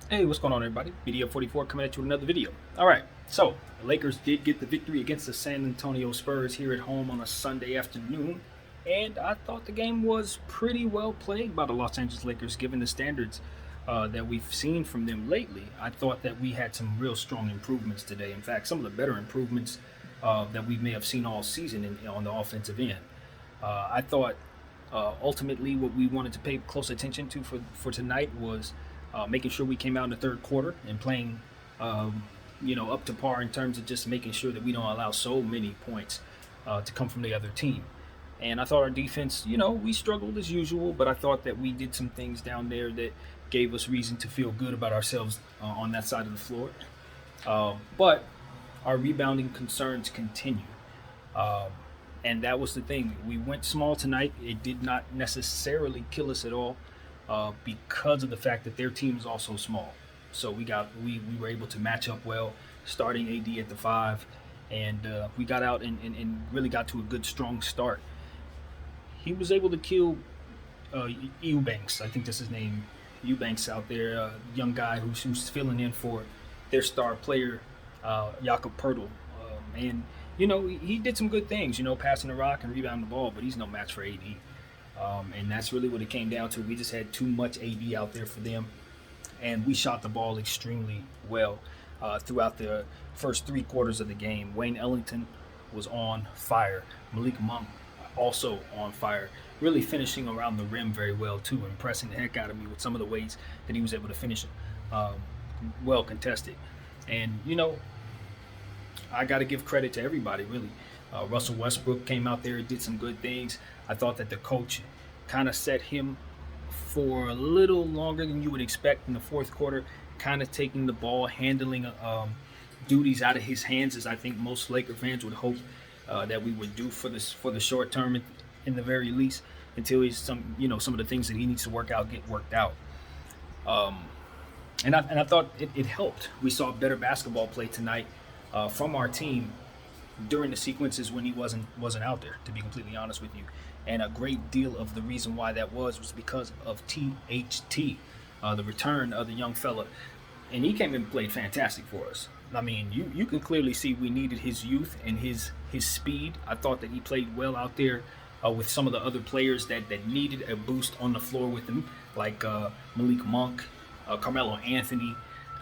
Hey, what's going on, everybody? BDF44 coming at you with another video. All right, so the Lakers did get the victory against the San Antonio Spurs here at home on a Sunday afternoon, and I thought the game was pretty well played by the Los Angeles Lakers given the standards that we've seen from them lately. I thought that we had some real strong improvements today. In fact, some of the better improvements that we may have seen all season on the offensive end. I thought ultimately what we wanted to pay close attention to for tonight was making sure we came out in the third quarter and playing, up to par in terms of just making sure that we don't allow so many points to come from the other team. And I thought our defense, we struggled as usual, but I thought that we did some things down there that gave us reason to feel good about ourselves on that side of the floor. But our rebounding concerns continue. And that was the thing. We went small tonight. It did not necessarily kill us at all because of the fact that their team is also small. So we were able to match up well, starting AD at the 5, and we got out and really got to a good, strong start. He was able to kill Eubanks. I think that's his name. Eubanks out there, a young guy who's filling in for their star player, Jakob Pertl. And he did some good things, passing the rock and rebounding the ball, but he's no match for AD. And that's really what it came down to. We just had too much AD out there for them, and we shot the ball extremely well throughout the first 3 quarters of the game. Wayne Ellington was on fire. Malik Monk also on fire, really finishing around the rim very well too, impressing the heck out of me with some of the ways that he was able to finish well contested. And I got to give credit to everybody, really. Russell Westbrook came out there and did some good things. I thought that the coach kind of set him for a little longer than you would expect in the fourth quarter, kind of taking the ball handling duties out of his hands, as I think most Laker fans would hope that we would do for the short term, in the very least, until he's some of the things that he needs to get worked out. And I thought it helped. We saw better basketball play tonight from our team during the sequences when he wasn't out there, to be completely honest with you. And a great deal of the reason why that was because of THT, the return of the young fella. And he came and played fantastic for us. I mean, you can clearly see we needed his youth and his speed. I thought that he played well out there with some of the other players that needed a boost on the floor with him, like Malik Monk, Carmelo Anthony,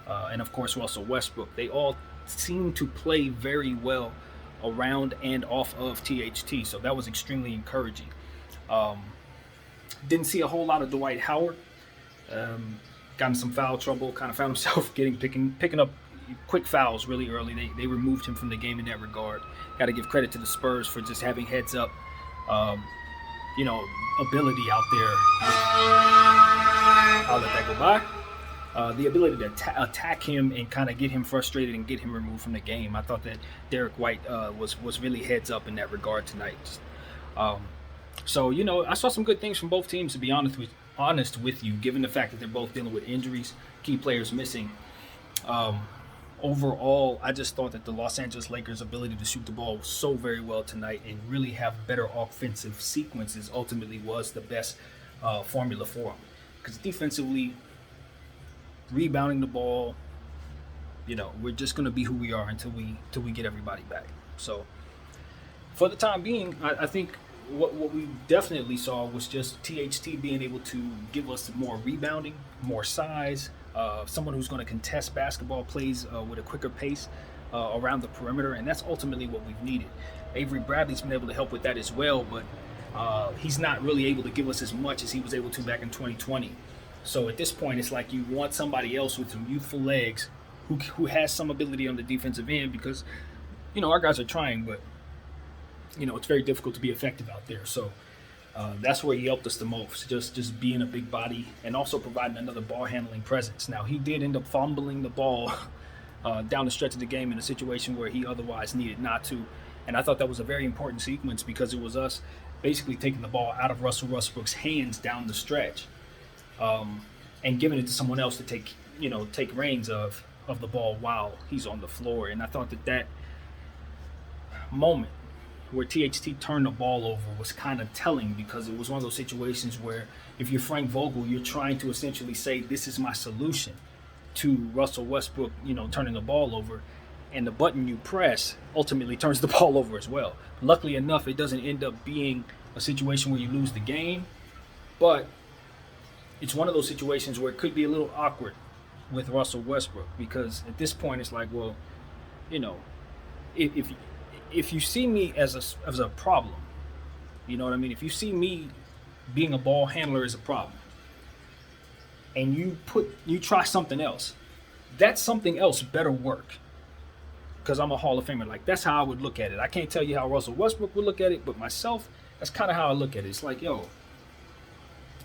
and of course Russell Westbrook. They all seem to play very well around and off of THT, so that was extremely encouraging. Didn't see a whole lot of Dwight Howard. Got in some foul trouble, kind of found himself picking up quick fouls really early. They removed him from the game in that regard. Got to give credit to the Spurs for just having heads up, ability out there. I'll let that go by. The ability to attack him and kind of get him frustrated and get him removed from the game. I thought that Derek White was really heads up in that regard tonight. So I saw some good things from both teams, to be honest with you, given the fact that they're both dealing with injuries, key players missing. Overall, I just thought that the Los Angeles Lakers' ability to shoot the ball so very well tonight and really have better offensive sequences ultimately was the best formula for them. Because defensively, rebounding the ball, we're just going to be who we are until we get everybody back. So for the time being, I think what we definitely saw was just THT being able to give us more rebounding, more size, someone who's going to contest basketball plays with a quicker pace around the perimeter, and that's ultimately what we've needed. Avery Bradley's been able to help with that as well, but he's not really able to give us as much as he was able to back in 2020. So at this point, it's like you want somebody else with some youthful legs who has some ability on the defensive end, because our guys are trying, but it's very difficult to be effective out there. So that's where he helped us the most, just being a big body and also providing another ball handling presence. Now, he did end up fumbling the ball down the stretch of the game in a situation where he otherwise needed not to, and I thought that was a very important sequence because it was us basically taking the ball out of Russell Westbrook's hands down the stretch. And giving it to someone else to take reins of the ball while he's on the floor. And I thought that moment where THT turned the ball over was kind of telling, because it was one of those situations where if you're Frank Vogel, you're trying to essentially say, this is my solution. to Russell Westbrook, turning the ball over, and the button you press ultimately turns the ball over as well. Luckily enough, it doesn't end up being a situation where you lose the game, but it's one of those situations where it could be a little awkward with Russell Westbrook, because at this point it's like, well, you know, if if you see me as a problem, you know what I mean? If you see me being a ball handler as a problem, and you try something else, that something else better work, because I'm a Hall of Famer. Like, that's how I would look at it. I can't tell you how Russell Westbrook would look at it, but myself, that's kind of how I look at it. It's like, yo,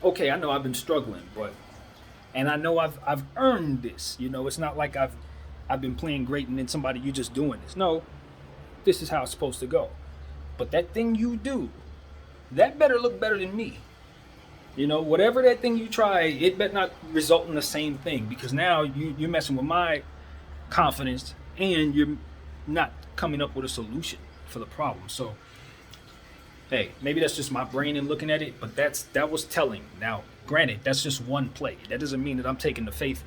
okay, I know I've been struggling, and I know I've earned this. It's not like I've been playing great and then you just doing this. No, this is how it's supposed to go. But that thing you do, that better look better than me. Whatever that thing you try, it better not result in the same thing, because now you're messing with my confidence and you're not coming up with a solution for the problem. So, hey, maybe that's just my brain and looking at it, but that was telling. Now, granted, that's just one play. That doesn't mean that I'm taking the faith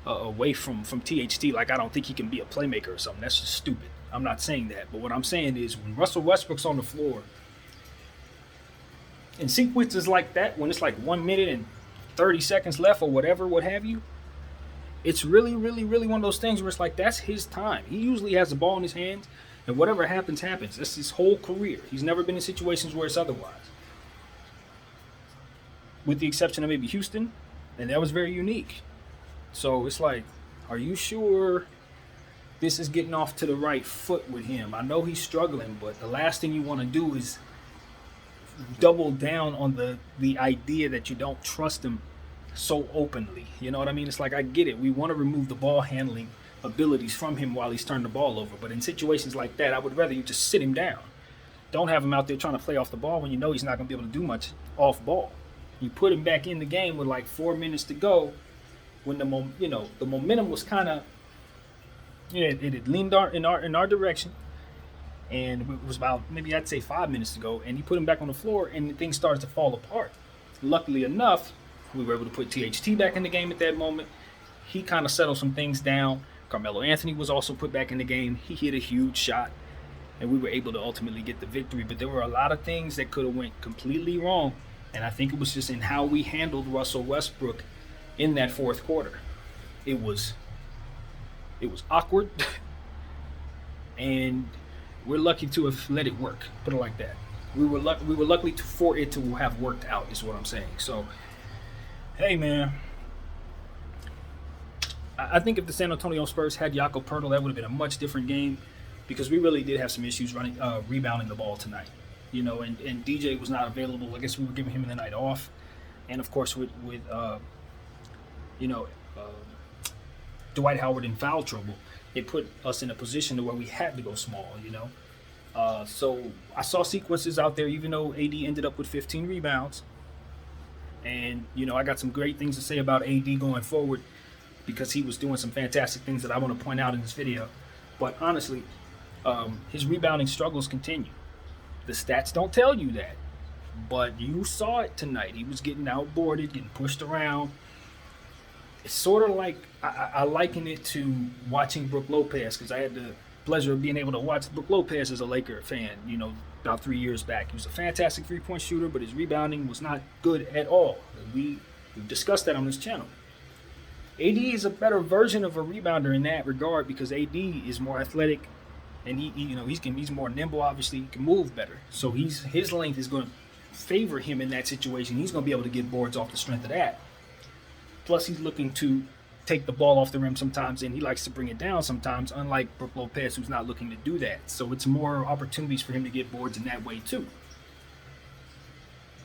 away from THT, like I don't think he can be a playmaker or something. That's just stupid. I'm not saying that. But what I'm saying is, when Russell Westbrook's on the floor, in sequences like that, when it's like 1 minute and 30 seconds left or whatever, what have you, it's really, really, really one of those things where it's like, that's his time. He usually has the ball in his hands, and whatever happens, happens. That's his whole career. He's never been in situations where it's otherwise, with the exception of maybe Houston, and that was very unique. So it's like, are you sure this is getting off to the right foot with him? I know he's struggling, but the last thing you want to do is double down on the idea that you don't trust him so openly. You know what I mean? It's like, I get it. We want to remove the ball handling abilities from him while he's turning the ball over. But in situations like that, I would rather you just sit him down. Don't have him out there trying to play off the ball when you know he's not going to be able to do much off ball. You put him back in the game with like 4 minutes to go, when the momentum was kind of, it had leaned in our direction, and it was about, maybe I'd say 5 minutes to go, and you put him back on the floor, and things started to fall apart. Luckily enough, we were able to put THT back in the game at that moment. He kind of settled some things down. Carmelo Anthony was also put back in the game. He hit a huge shot, and we were able to ultimately get the victory. But there were a lot of things that could have went completely wrong, and I think it was just in how we handled Russell Westbrook in that fourth quarter. It was awkward, and we're lucky to have let it work. Put it like that. We were lucky for it to have worked out, is what I'm saying. So, hey, man, I think if the San Antonio Spurs had Jakob Poeltl, that would have been a much different game, because we really did have some issues rebounding the ball tonight. And DJ was not available. I guess we were giving him the night off, and of course with Dwight Howard in foul trouble, it put us in a position to where we had to go small. So I saw sequences out there, even though AD ended up with 15 rebounds. And, I got some great things to say about AD going forward, because he was doing some fantastic things that I want to point out in this video. But honestly, his rebounding struggles continue. The stats don't tell you that, but you saw it tonight. He was getting outboarded, getting pushed around. It's sort of like, I liken it to watching Brook Lopez, because I had the pleasure of being able to watch Brook Lopez as a Laker fan, about 3 years back. He was a fantastic three-point shooter, but his rebounding was not good at all. We've discussed that on this channel. AD is a better version of a rebounder in that regard, because AD is more athletic, and he's more nimble. Obviously, he can move better. So his length is going to favor him in that situation. He's going to be able to get boards off the strength of that. Plus, he's looking to take the ball off the rim sometimes, and he likes to bring it down sometimes, unlike Brook Lopez, who's not looking to do that. So it's more opportunities for him to get boards in that way too.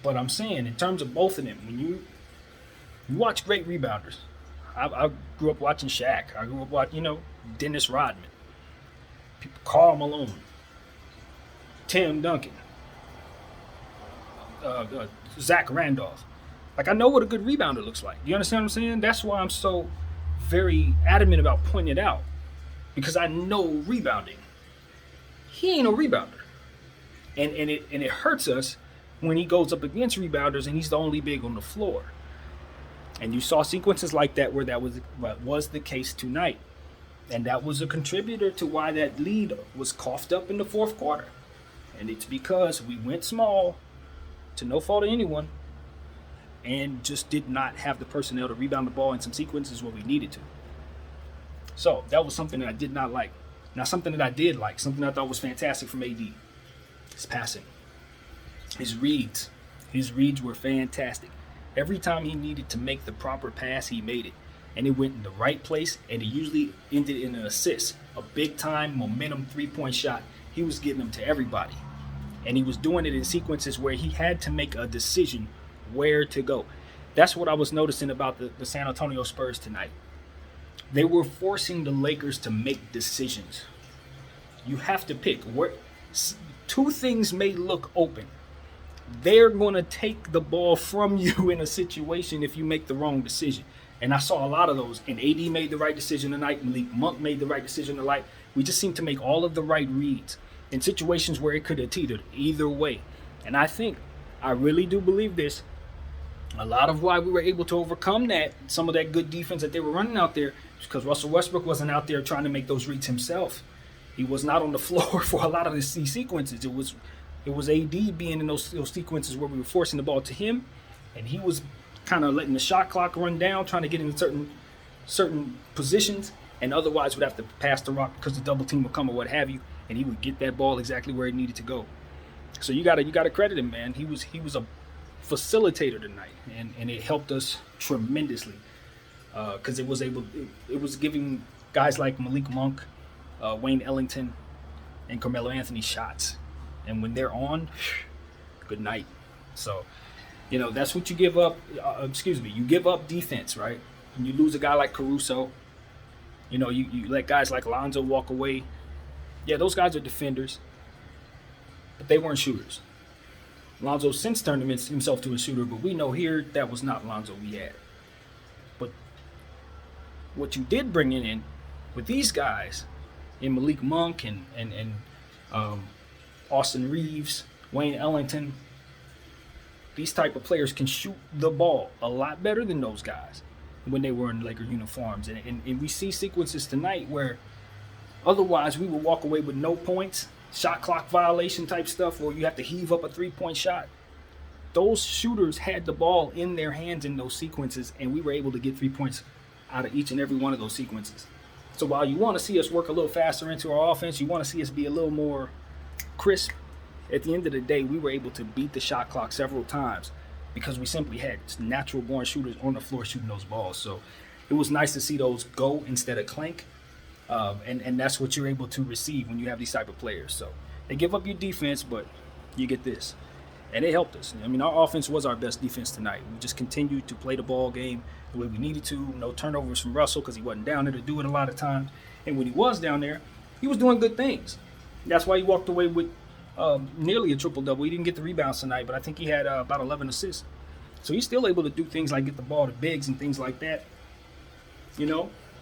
But I'm saying, in terms of both of them, when you watch great rebounders, I grew up watching Shaq. I grew up watching, Dennis Rodman, Karl Malone, Tim Duncan, Zach Randolph. Like, I know what a good rebounder looks like. You understand what I'm saying? That's why I'm so very adamant about pointing it out, because I know rebounding. He ain't no rebounder, and it hurts us when he goes up against rebounders and he's the only big on the floor. And you saw sequences like that where that was the case tonight. And that was a contributor to why that lead was coughed up in the fourth quarter. And it's because we went small, to no fault of anyone, and just did not have the personnel to rebound the ball in some sequences where we needed to. So that was something that I did not like. Now, something that I did like, something I thought was fantastic from AD, his passing. His reads were fantastic. Every time he needed to make the proper pass, he made it. And it went in the right place, and it usually ended in an assist. A big-time momentum three-point shot. He was getting them to everybody. And he was doing it in sequences where he had to make a decision where to go. That's what I was noticing about the San Antonio Spurs tonight. They were forcing the Lakers to make decisions. You have to pick. Two things may look open. They're going to take the ball from you in a situation if you make the wrong decision. And I saw a lot of those. And AD made the right decision tonight. Malik Monk made the right decision tonight. We just seem to make all of the right reads in situations where it could have teetered either way. And I really do believe this. A lot of why we were able to overcome that, some of that good defense that they were running out there, is because Russell Westbrook wasn't out there trying to make those reads himself. He was not on the floor for a lot of these sequences. It was AD being in those sequences where we were forcing the ball to him, and he was kind of letting the shot clock run down, trying to get into certain positions, and otherwise would have to pass the rock because the double team would come or what have you, and he would get that ball exactly where it needed to go. So you gotta credit him, man. He was a facilitator tonight, and it helped us tremendously because it was giving guys like Malik Monk, Wayne Ellington, and Carmelo Anthony shots. And when they're on, good night. So, that's what you give up. You give up defense, right? And you lose a guy like Caruso. You let guys like Lonzo walk away. Yeah, those guys are defenders, but they weren't shooters. Lonzo since turned himself to a shooter, but we know here that was not Lonzo we had. But what you did bring in with these guys, in Malik Monk and Austin Reeves, Wayne Ellington, these type of players can shoot the ball a lot better than those guys when they were in Lakers uniforms. And we see sequences tonight where otherwise we will walk away with no points, shot clock violation type stuff, or you have to heave up a three-point shot. Those shooters had the ball in their hands in those sequences, and we were able to get 3 points out of each and every one of those sequences. So while you want to see us work a little faster into our offense, you want to see us be a little more crisp, at the end of the day, we were able to beat the shot clock several times because we simply had natural-born shooters on the floor shooting those balls. So it was nice to see those go instead of clank. And that's what you're able to receive when you have these type of players. So they give up your defense, but you get this. And it helped us. I mean, our offense was our best defense tonight. We just continued to play the ball game the way we needed to. No turnovers from Russell because he wasn't down there to do it a lot of times. And when he was down there, he was doing good things. That's why he walked away with nearly a triple-double. He didn't get the rebounds tonight, but I think he had about 11 assists. So he's still able to do things like get the ball to bigs and things like that.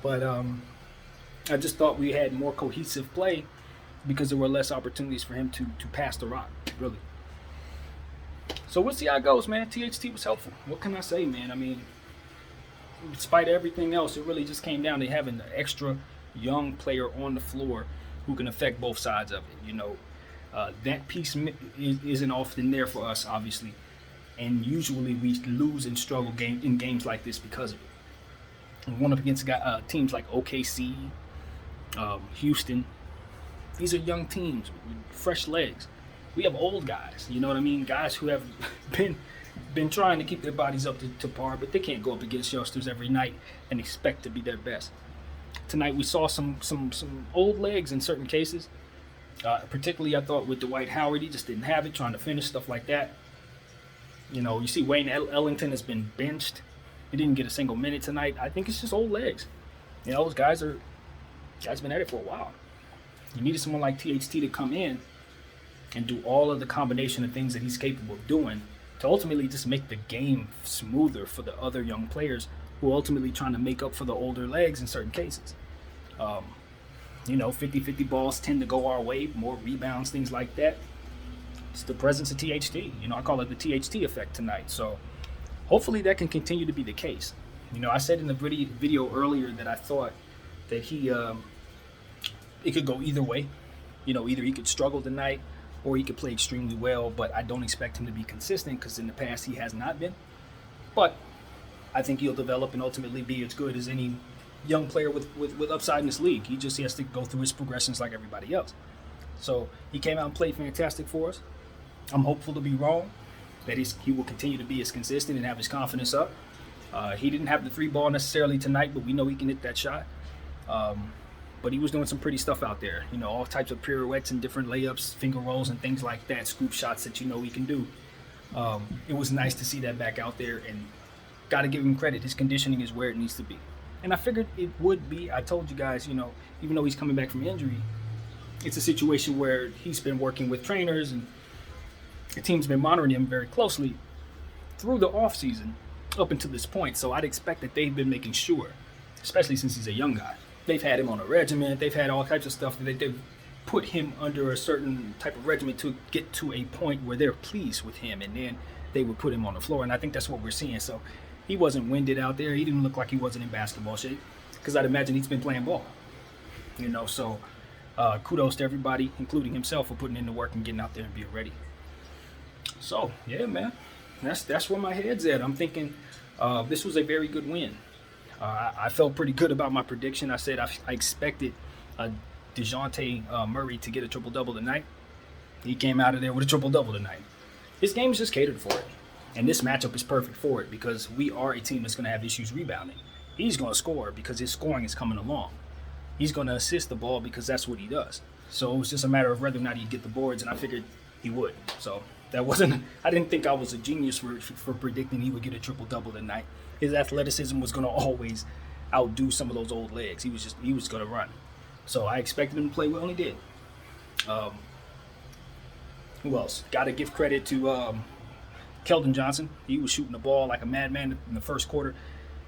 But I just thought we had more cohesive play because there were less opportunities for him to pass the rock, really. So we'll see how it goes, man. THT was helpful. What can I say, man? I mean, despite everything else, it really just came down to having an extra young player on the floor who can affect both sides of it. That piece isn't often there for us, obviously. And usually we lose and struggle in games like this because of it. We went up against teams like OKC, Houston. These are young teams with fresh legs. We have old guys, you know what I mean? Guys who have been trying to keep their bodies up to par, but they can't go up against youngsters every night and expect to be their best. Tonight we saw some old legs in certain cases. Particularly, I thought with Dwight Howard, he just didn't have it, trying to finish stuff like that. You see Wayne Ellington has been benched. He didn't get a single minute tonight. I think it's just old legs. Those guys been at it for a while. You needed someone like THT to come in and do all of the combination of things that he's capable of doing to ultimately just make the game smoother for the other young players who are ultimately trying to make up for the older legs in certain cases. 50-50 balls tend to go our way, more rebounds, things like that. It's the presence of THT. I call it the THT effect tonight. So hopefully that can continue to be the case. I said in the video earlier that I thought that it could go either way. Either he could struggle tonight or he could play extremely well, but I don't expect him to be consistent because in the past he has not been. But I think he'll develop and ultimately be as good as any young player with upside in this league. He just has to go through his progressions like everybody else. So he came out and played fantastic for us. I'm hopeful to be wrong, that he will continue to be as consistent and have his confidence up. He didn't have the 3-ball necessarily tonight, but we know he can hit that shot. But he was doing some pretty stuff out there. All types of pirouettes and different layups, finger rolls and things like that, scoop shots that he can do. It was nice to see that back out there, and got to give him credit. His conditioning is where it needs to be. And I figured it would be. I told you guys, even though he's coming back from injury, it's a situation where he's been working with trainers and the team's been monitoring him very closely through the offseason up until this point. So I'd expect that they've been making sure, especially since he's a young guy, they've had him on a regimen. They've had all types of stuff that they've put him under a certain type of regimen to get to a point where they're pleased with him, and then they would put him on the floor. And I think that's what we're seeing. So he wasn't winded out there. He didn't look like he wasn't in basketball shape, because I'd imagine he's been playing ball. So kudos to everybody, including himself, for putting in the work and getting out there and being ready. So yeah, man, that's where my head's at. I'm thinking this was a very good win. I felt pretty good about my prediction. I said I expected DeJounte Murray to get a triple-double tonight. He came out of there with a triple-double tonight. His game is just catered for it. And this matchup is perfect for it because we are a team that's going to have issues rebounding. He's going to score because his scoring is coming along. He's going to assist the ball because that's what he does. So it was just a matter of whether or not he'd get the boards, and I figured he would. So I didn't think I was a genius for predicting he would get a triple-double tonight. His athleticism was going to always outdo some of those old legs. He was going to run. So I expected him to play well, and he did. Who else? Got to give credit to Keldon Johnson. He was shooting the ball like a madman in the first quarter,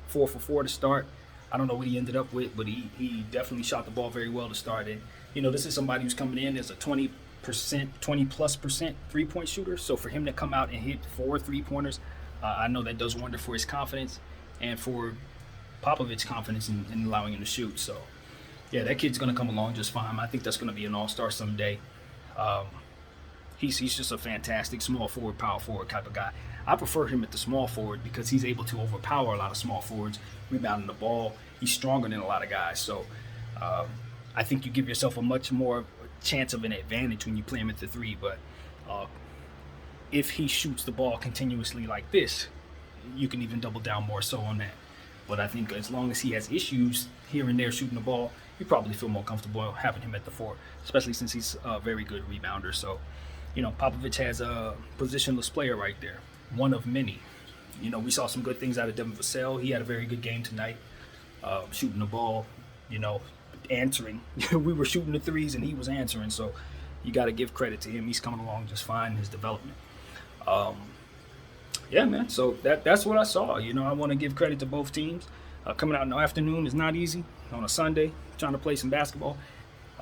4 for 4 to start. I don't know what he ended up with, but he definitely shot the ball very well to start. And, this is somebody who's coming in as a 20+% three-point shooter. So for him to come out and hit 4 3-pointers, I know that does wonder for his confidence and for Popovich's confidence in allowing him to shoot. So, yeah, that kid's going to come along just fine. I think that's going to be an all-star someday. He's just a fantastic small forward, power forward type of guy. I prefer him at the small forward because he's able to overpower a lot of small forwards, rebounding the ball. He's stronger than a lot of guys. So I think you give yourself a much more chance of an advantage when you play him at the 3. But if he shoots the ball continuously like this, you can even double down more so on that. But I think as long as he has issues here and there shooting the ball, you probably feel more comfortable having him at the 4, especially since he's a very good rebounder. So, Popovich has a positionless player right there, one of many. We saw some good things out of Devin Vassell. He had a very good game tonight, shooting the ball, answering. We were shooting the 3s and he was answering. So you got to give credit to him. He's coming along just fine in his development. Yeah, man. So that's what I saw. I want to give credit to both teams. Coming out in the afternoon is not easy on a Sunday, trying to play some basketball.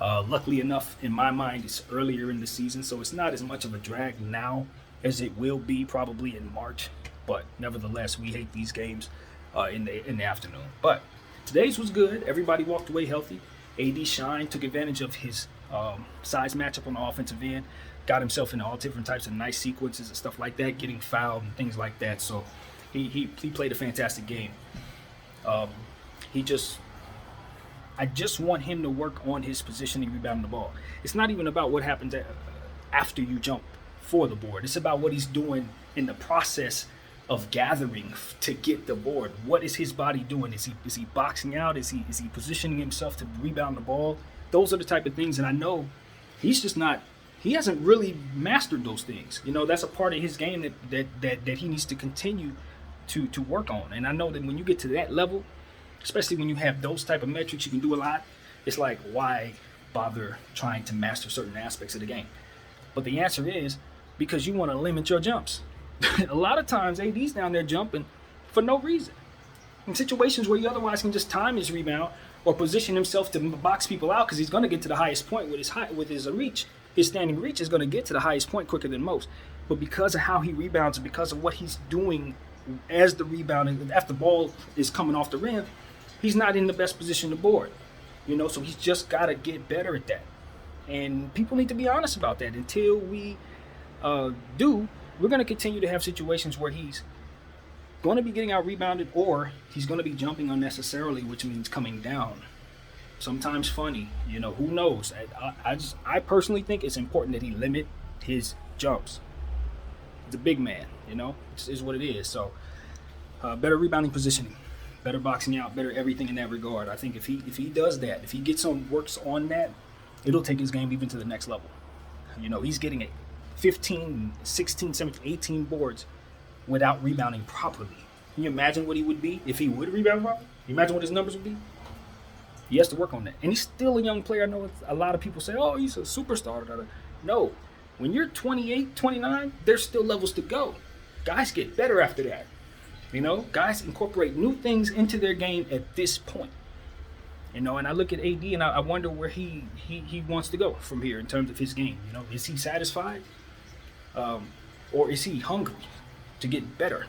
Luckily enough, in my mind, it's earlier in the season, so it's not as much of a drag now as it will be probably in March. But nevertheless, we hate these games in the afternoon. But today's was good. Everybody walked away healthy. AD Shine took advantage of his size matchup on the offensive end. Got himself into all different types of nice sequences and stuff like that, getting fouled and things like that. So he played a fantastic game. I just want him to work on his positioning, rebounding the ball. It's not even about what happens after you jump for the board. It's about what he's doing in the process of gathering to get the board. What is his body doing? Is he boxing out? Is he positioning himself to rebound the ball? Those are the type of things, and I know he's just not. He hasn't really mastered those things. That's a part of his game that he needs to continue to work on. And I know that when you get to that level, especially when you have those type of metrics, you can do a lot. It's like, why bother trying to master certain aspects of the game? But the answer is because you want to limit your jumps. A lot of times, AD's down there jumping for no reason. In situations where you otherwise can just time his rebound or position himself to box people out because he's going to get to the highest point with his reach. His standing reach is going to get to the highest point quicker than most. But because of how he rebounds and because of what he's doing as the rebounding, after the ball is coming off the rim, he's not in the best position to board. So he's just got to get better at that. And people need to be honest about that. Until we do, we're going to continue to have situations where he's going to be getting out rebounded, or he's going to be jumping unnecessarily, which means coming down. Sometimes funny, who knows? I personally think it's important that he limit his jumps. He's a big man, it is what it is. So better rebounding positioning, better boxing out, better everything in that regard. I think if he does that, if he works on that, it'll take his game even to the next level. He's getting 15, 16, 17, 18 boards without rebounding properly. Can you imagine what he would be if he would rebound properly? Can you imagine what his numbers would be? He has to work on that. And he's still a young player. I know a lot of people say, oh, he's a superstar. No. When you're 28, 29, there's still levels to go. Guys get better after that. Guys incorporate new things into their game at this point. And I look at AD and I wonder where he wants to go from here in terms of his game. Is he satisfied? Or is he hungry to get better?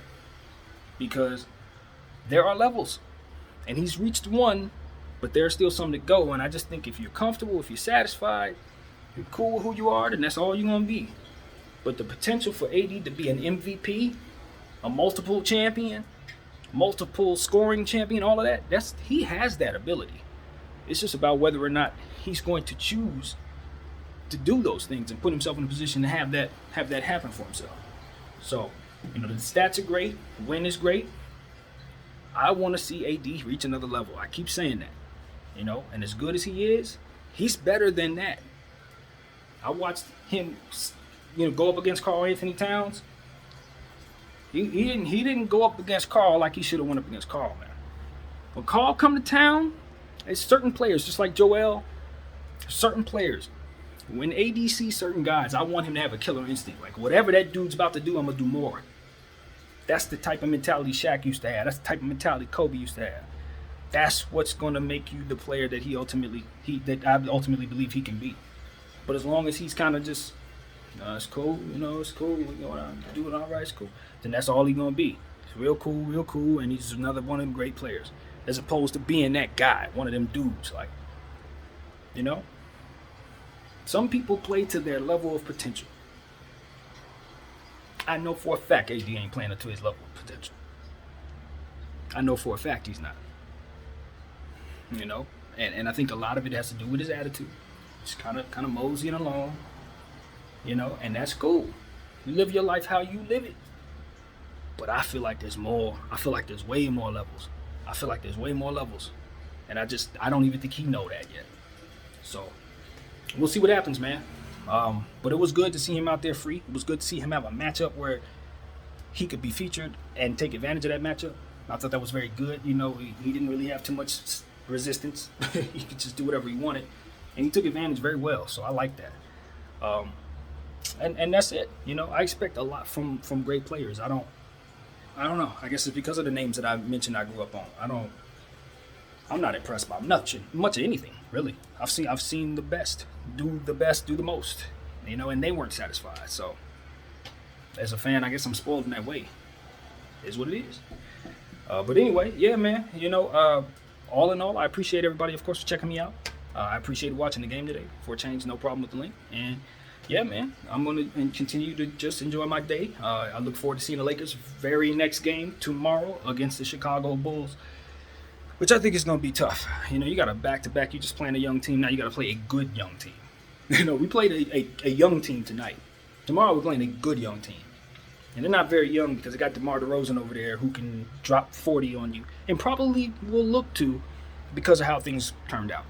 Because there are levels. And he's reached one, but there's still some to go. And I just think if you're comfortable, if you're satisfied, you're cool with who you are, then that's all you're going to be. But the potential for AD to be an MVP, a multiple champion, multiple scoring champion, all of that, he has that ability. It's just about whether or not he's going to choose to do those things and put himself in a position to have that happen for himself. So, the stats are great, the win is great. I want to see AD reach another level. I keep saying that. And as good as he is, he's better than that. I watched him, go up against Karl Anthony Towns. He didn't go up against Karl like he should have went up against Karl, man. When Karl come to town, there's certain players, just like Joel, certain players. When AD sees certain guys, I want him to have a killer instinct. Like, whatever that dude's about to do, I'm going to do more. That's the type of mentality Shaq used to have. That's the type of mentality Kobe used to have. That's what's going to make you the player that I ultimately believe he can be. But as long as he's kind of just, it's cool, it's cool, we're doing all right, it's cool, then that's all he's going to be. It's real cool, and he's another one of them great players. As opposed to being that guy, one of them dudes, like, Some people play to their level of potential. I know for a fact AD ain't playing to his level of potential. I know for a fact he's not. And I think a lot of it has to do with his attitude. Just kind of moseying along, and that's cool. You live your life how you live it. But I feel like there's more. I feel like there's way more levels. And I don't even think he know that yet. So we'll see what happens, man. But it was good to see him out there free. It was good to see him have a matchup where he could be featured and take advantage of that matchup. I thought that was very good. He didn't really have too much resistance. He could just do whatever he wanted. And he took advantage very well. So I like that. And that's it. I expect a lot from great players. I don't know. I guess it's because of the names that I mentioned I grew up on. I'm not impressed by much of anything, really. I've seen the best do the most, and they weren't satisfied. So, as a fan, I guess I'm spoiled in that way. It is what it is. But anyway, yeah, man. All in all, I appreciate everybody, of course, for checking me out. I appreciate watching the game today. For a change, no problem with the link. And yeah, man, I'm going to continue to just enjoy my day. I look forward to seeing the Lakers' very next game tomorrow against the Chicago Bulls, which I think is going to be tough. You got a back-to-back. You're just playing a young team. Now you got to play a good young team. We played a young team tonight. Tomorrow we're playing a good young team. And they're not very young because they got DeMar DeRozan over there who can drop 40 on you and probably will look to because of how things turned out.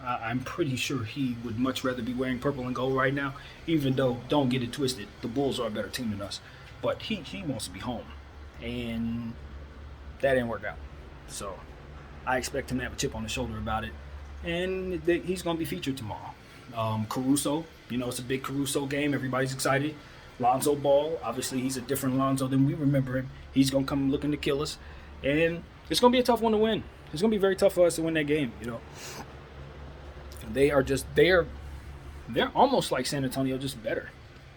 I'm pretty sure he would much rather be wearing purple and gold right now, even though, don't get it twisted, the Bulls are a better team than us. But he wants to be home. And that didn't work out. So I expect him to have a chip on his shoulder about it. And he's going to be featured tomorrow. Caruso, it's a big Caruso game. Everybody's excited. Lonzo Ball, obviously he's a different Lonzo than we remember him. He's going to come looking to kill us. And it's going to be a tough one to win. It's going to be very tough for us to win that game, They're almost like San Antonio, just better.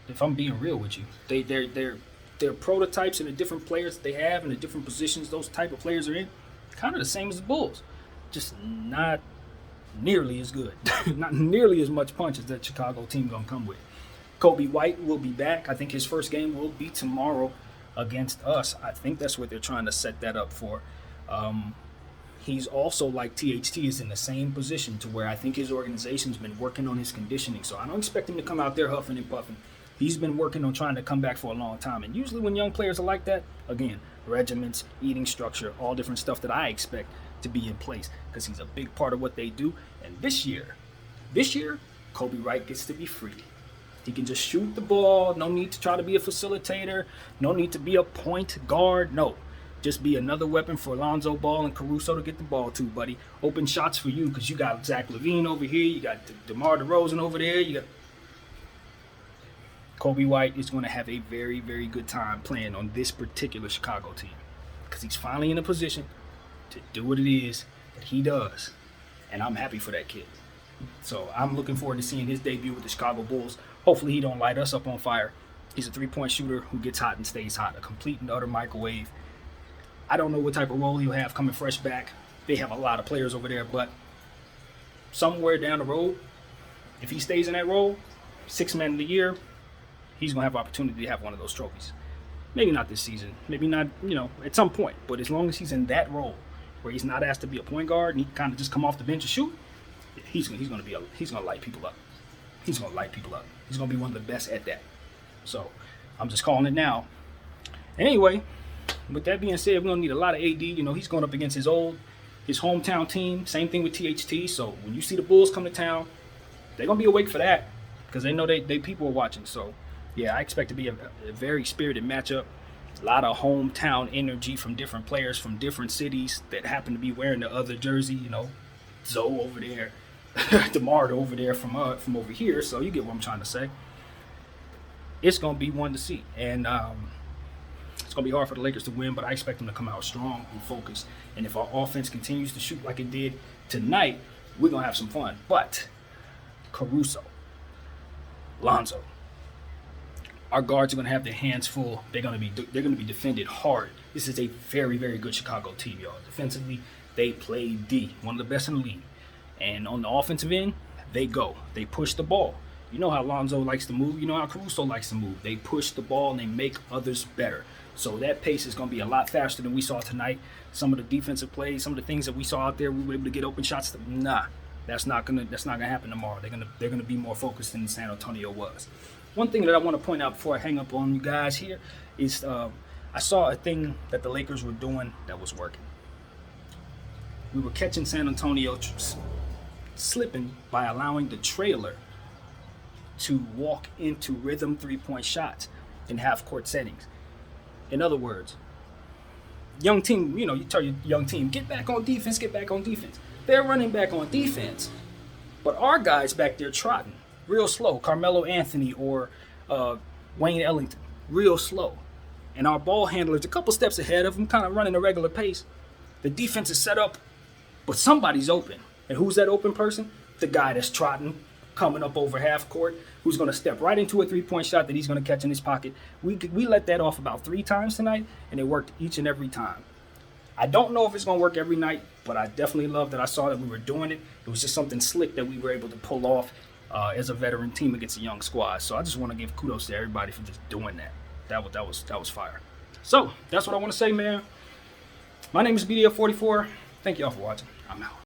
If I'm being real with you. They're their prototypes and the different players that they have and the different positions those type of players are in, kind of the same as the Bulls, just not nearly as good, not nearly as much punch as that Chicago team gonna come with. Kobe White will be back. I think his first game will be tomorrow against us. I think that's what they're trying to set that up for. He's also, like THT, is in the same position to where I think his organization's been working on his conditioning. So I don't expect him to come out there huffing and puffing. He's been working on trying to come back for a long time. And usually when young players are like that, again, regiments, eating structure, all different stuff that I expect to be in place because he's a big part of what they do. And this year, Kobe White gets to be free. He can just shoot the ball. No need to try to be a facilitator. No need to be a point guard. No. Just be another weapon for Lonzo Ball and Caruso to get the ball to, buddy. Open shots for you because you got Zach LaVine over here. You got DeMar DeRozan over there. You got Kobe White is going to have a very, very good time playing on this particular Chicago team because he's finally in a position to do what it is that he does. And I'm happy for that kid. So I'm looking forward to seeing his debut with the Chicago Bulls. Hopefully he don't light us up on fire. He's a three-point shooter who gets hot and stays hot, a complete and utter microwave. I don't know what type of role he'll have coming fresh back. They have a lot of players over there, but somewhere down the road, if he stays in that role, 6th man of the year, he's going to have opportunity to have one of those trophies. Maybe not this season. Maybe not, at some point. But as long as he's in that role where he's not asked to be a point guard and he kind of just come off the bench and shoot, he's going to light people up. He's going to light people up. He's going to be one of the best at that. So I'm just calling it now. Anyway, with that being said, we're going to need a lot of AD. He's going up against his hometown team. Same thing with THT. So when you see the Bulls come to town, they're going to be awake for that because they know they people are watching. So yeah, I expect to be a very spirited matchup. A lot of hometown energy from different players from different cities that happen to be wearing the other jersey. Zoe over there, DeMar over there from over here. So you get what I'm trying to say. It's going to be one to see. And it's going to be hard for the Lakers to win, but I expect them to come out strong and focused. And if our offense continues to shoot like it did tonight, we're going to have some fun. But Caruso, Lonzo, our guards are going to have their hands full. They're going to be defended hard. This is a very, very good Chicago team, y'all. Defensively, they play D, one of the best in the league. And on the offensive end, they push the ball. You know how Lonzo likes to move. You know how Caruso likes to move. They push the ball and they make others better. So that pace is going to be a lot faster than we saw tonight. Some of the defensive plays, some of the things that we saw out there, we were able to get open shots. That's not gonna happen tomorrow. They're gonna be more focused than San Antonio was. One thing that I want to point out before I hang up on you guys here is I saw a thing that the Lakers were doing that was working. We were catching San Antonio slipping by allowing the trailer to walk into rhythm three-point shots in half-court settings. In other words, young team, you tell your young team, get back on defense. They're running back on defense, but our guys back there trotting real slow. Carmelo Anthony or Wayne Ellington, real slow. And our ball handlers a couple steps ahead of them, kind of running a regular pace. The defense is set up, but somebody's open. And who's that open person? The guy that's trotting, coming up over half court, who's going to step right into a three-point shot that he's going to catch in his pocket. We let that off about 3 times tonight, and it worked each and every time. I don't know if it's going to work every night, but I definitely love that I saw that we were doing it. It was just something slick that we were able to pull off as a veteran team against a young squad. So I just want to give kudos to everybody for just doing that. That was fire. So that's what I want to say, man. My name is BDF44. Thank y'all for watching. I'm out.